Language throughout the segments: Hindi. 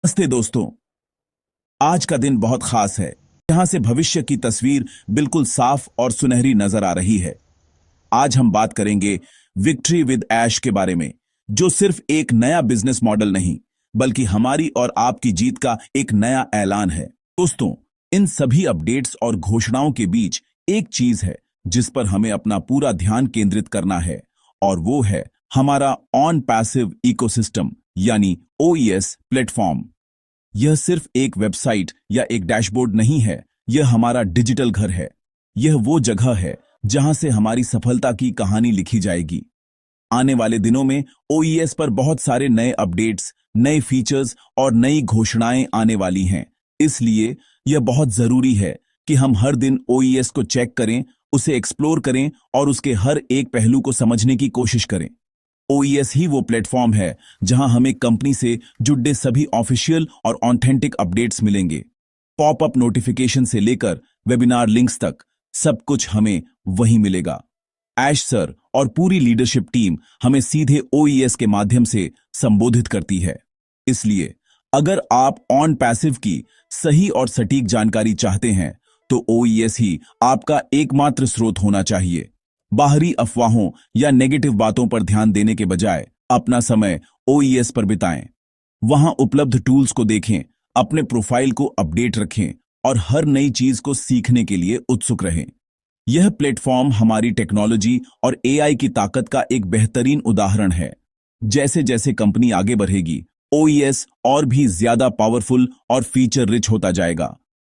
नमस्ते दोस्तों। आज का दिन बहुत खास है। यहां से भविष्य की तस्वीर बिल्कुल साफ और सुनहरी नजर आ रही है। आज हम बात करेंगे विक्ट्री विद ऐश के बारे में, जो सिर्फ एक नया बिजनेस मॉडल नहीं बल्कि हमारी और आपकी जीत का एक नया ऐलान है। दोस्तों, इन सभी अपडेट्स और घोषणाओं के बीच एक चीज है जिस पर हमें अपना पूरा ध्यान केंद्रित करना है, और वो है हमारा ऑन पैसिव इकोसिस्टम यानी ओईएस प्लेटफॉर्म। यह सिर्फ एक वेबसाइट या एक डैशबोर्ड नहीं है, यह हमारा डिजिटल घर है। यह वो जगह है जहां से हमारी सफलता की कहानी लिखी जाएगी। आने वाले दिनों में ओईएस पर बहुत सारे नए अपडेट्स, नए फीचर्स और नई घोषणाएं आने वाली हैं। इसलिए यह बहुत जरूरी है कि हम हर दिन ओईएस को चेक करें, उसे एक्सप्लोर करें और उसके हर एक पहलू को समझने की कोशिश करें। ओईएस ही वो प्लेटफॉर्म है जहां हमें कंपनी से जुड़े सभी ऑफिशियल और ऑथेंटिक अपडेट्स मिलेंगे। पॉपअप नोटिफिकेशन से लेकर वेबिनार लिंक्स तक सब कुछ हमें वहीं मिलेगा। ऐश सर और पूरी लीडरशिप टीम हमें सीधे ओईएस के माध्यम से संबोधित करती है। इसलिए अगर आप ऑन पैसिव की सही और सटीक जानकारी चाहते हैं तो ओईएस ही आपका एकमात्र स्रोत होना चाहिए। बाहरी अफवाहों या नेगेटिव बातों पर ध्यान देने के बजाय अपना समय ओईएस पर बिताएं। वहां उपलब्ध टूल्स को देखें, अपने प्रोफाइल को अपडेट रखें और हर नई चीज को सीखने के लिए उत्सुक रहें। यह प्लेटफॉर्म हमारी टेक्नोलॉजी और एआई की ताकत का एक बेहतरीन उदाहरण है। जैसे जैसे कंपनी आगे बढ़ेगी, ओईएस और भी ज्यादा पावरफुल और फीचर रिच होता जाएगा।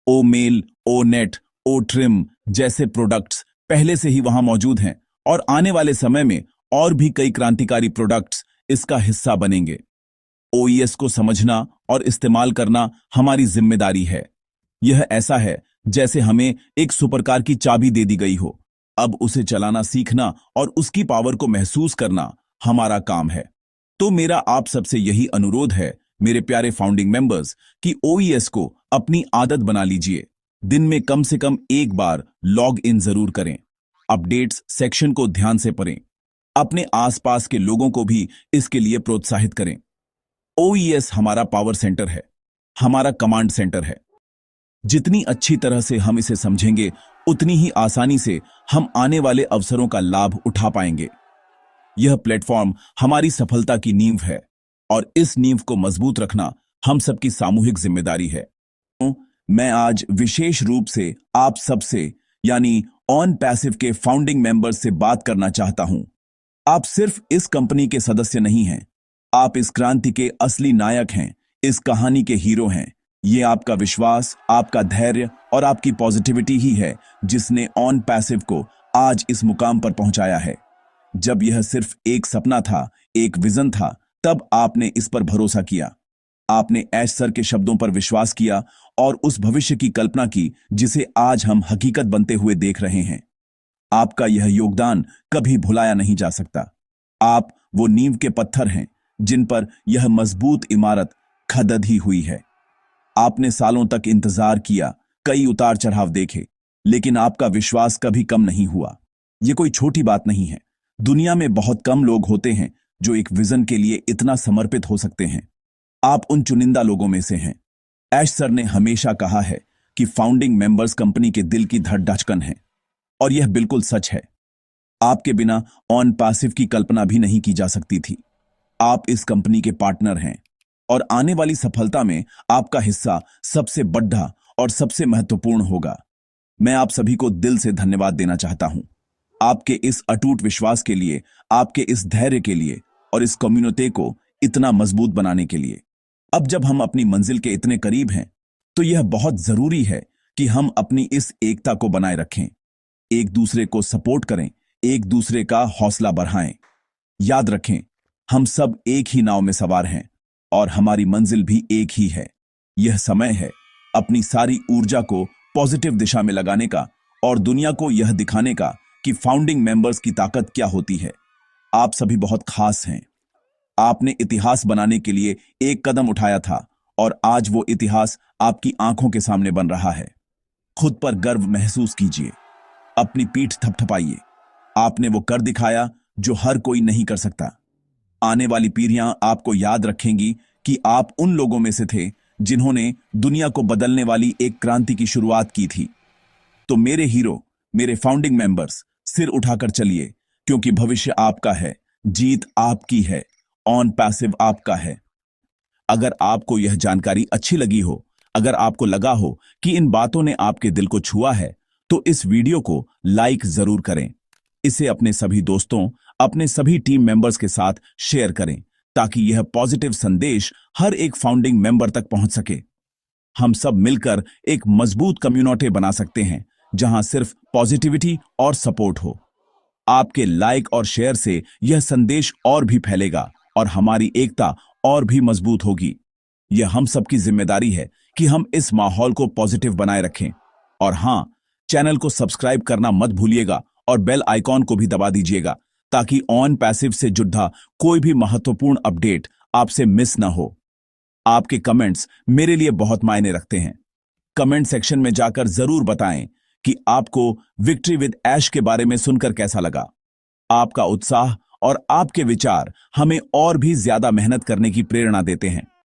ओ मेल, ओ नेट, ओ ट्रिम जैसे प्रोडक्ट्स पहले से ही वहां मौजूद हैं और आने वाले समय में और भी कई क्रांतिकारी प्रोडक्ट्स इसका हिस्सा बनेंगे। ओईएस को समझना और इस्तेमाल करना हमारी जिम्मेदारी है। यह ऐसा है जैसे हमें एक सुपरकार की चाबी दे दी गई हो। अब उसे चलाना सीखना और उसकी पावर को महसूस करना हमारा काम है। तो मेरा आप सबसे यही अनुरोध है, मेरे प्यारे फाउंडिंग मेंबर्स, कि ओईएस को अपनी आदत बना लीजिए। दिन में कम से कम एक बार लॉग इन जरूर करें। अपडेट्स सेक्शन को ध्यान से पढ़ें। अपने आसपास के लोगों को भी इसके लिए प्रोत्साहित करें। ओईएस हमारा पावर सेंटर है, हमारा कमांड सेंटर है। जितनी अच्छी तरह से हम इसे समझेंगे, उतनी ही आसानी से हम आने वाले अवसरों का लाभ उठा पाएंगे। यह प्लेटफॉर्म हमारी सफलता की नींव है और इस नींव को मजबूत रखना हम सबकी सामूहिक जिम्मेदारी है। मैं आज विशेष रूप से आप सबसे यानी ऑन पैसिव के फाउंडिंग मेंबर्स से बात करना चाहता हूं। आप सिर्फ इस कंपनी के सदस्य नहीं हैं, आप इस क्रांति के असली नायक हैं, इस कहानी के हीरो हैं। ये आपका विश्वास, आपका धैर्य और आपकी पॉजिटिविटी ही है जिसने ऑन पैसिव को आज इस मुकाम पर पहुंचाया है। जब यह सिर्फ एक सपना था, एक विजन था, तब आपने इस पर भरोसा किया। आपने ऐश सर के शब्दों पर विश्वास किया और उस भविष्य की कल्पना की जिसे आज हम हकीकत बनते हुए देख रहे हैं। आपका यह योगदान कभी भुलाया नहीं जा सकता। आप वो नींव के पत्थर हैं जिन पर यह मजबूत इमारत खड़ी हुई है। आपने सालों तक इंतजार किया, कई उतार चढ़ाव देखे, लेकिन आपका विश्वास कभी कम नहीं हुआ। यह कोई छोटी बात नहीं है। दुनिया में बहुत कम लोग होते हैं जो एक विजन के लिए इतना समर्पित हो सकते हैं। आप उन चुनिंदा लोगों में से हैं। ऐश सर ने हमेशा कहा है कि फाउंडिंग मेंबर्स कंपनी के दिल की धड़कन हैं, और यह बिल्कुल सच है। आपके बिना ऑन पैसिव की कल्पना भी नहीं की जा सकती थी। आप इस कंपनी के पार्टनर हैं और आने वाली सफलता में आपका हिस्सा सबसे बड़ा और सबसे महत्वपूर्ण होगा। मैं आप सभी को दिल से धन्यवाद देना चाहता हूं, आपके इस अटूट विश्वास के लिए, आपके इस धैर्य के लिए और इस कम्युनिटी को इतना मजबूत बनाने के लिए। अब जब हम अपनी मंजिल के इतने करीब हैं, तो यह बहुत जरूरी है कि हम अपनी इस एकता को बनाए रखें, एक दूसरे को सपोर्ट करें, एक दूसरे का हौसला बढ़ाएं। याद रखें, हम सब एक ही नाव में सवार हैं और हमारी मंजिल भी एक ही है। यह समय है अपनी सारी ऊर्जा को पॉजिटिव दिशा में लगाने का और दुनिया को यह दिखाने का कि फाउंडिंग मेंबर्स की ताकत क्या होती है। आप सभी बहुत खास हैं। आपने इतिहास बनाने के लिए एक कदम उठाया था और आज वो इतिहास आपकी आंखों के सामने बन रहा है। खुद पर गर्व महसूस कीजिए, अपनी पीठ थपथपाइए। आपने वो कर दिखाया जो हर कोई नहीं कर सकता। आने वाली पीढ़ियां आपको याद रखेंगी कि आप उन लोगों में से थे जिन्होंने दुनिया को बदलने वाली एक क्रांति की शुरुआत की थी। तो मेरे हीरो, मेरे फाउंडिंग मेंबर्स, सिर उठाकर चलिए, क्योंकि भविष्य आपका है, जीत आपकी है, ऑन पैसिव आपका है। अगर आपको यह जानकारी अच्छी लगी हो, अगर आपको लगा हो कि इन बातों ने आपके दिल को छुआ है, तो इस वीडियो को लाइक जरूर करें। इसे अपने सभी दोस्तों, अपने सभी टीम मेंबर्स के साथ शेयर करें, ताकि यह पॉजिटिव संदेश हर एक फाउंडिंग मेंबर तक पहुंच सके। हम सब मिलकर एक मजबूत कम्युनिटी बना सकते हैं, जहां सिर्फ पॉजिटिविटी और सपोर्ट हो। आपके लाइक और शेयर से यह संदेश और भी फैलेगा और हमारी एकता और भी मजबूत होगी। यह हम सबकी जिम्मेदारी है कि हम इस माहौल को पॉजिटिव बनाए रखें। और हां, चैनल को सब्सक्राइब करना मत भूलिएगा और बेल आइकॉन को भी दबा दीजिएगा, ताकि ऑन पैसिव से जुड़ा कोई भी महत्वपूर्ण अपडेट आपसे मिस ना हो। आपके कमेंट्स मेरे लिए बहुत मायने रखते हैं। कमेंट सेक्शन में जाकर जरूर बताएं कि आपको विक्ट्री विद ऐश के बारे में सुनकर कैसा लगा। आपका उत्साह और आपके विचार हमें और भी ज्यादा मेहनत करने की प्रेरणा देते हैं।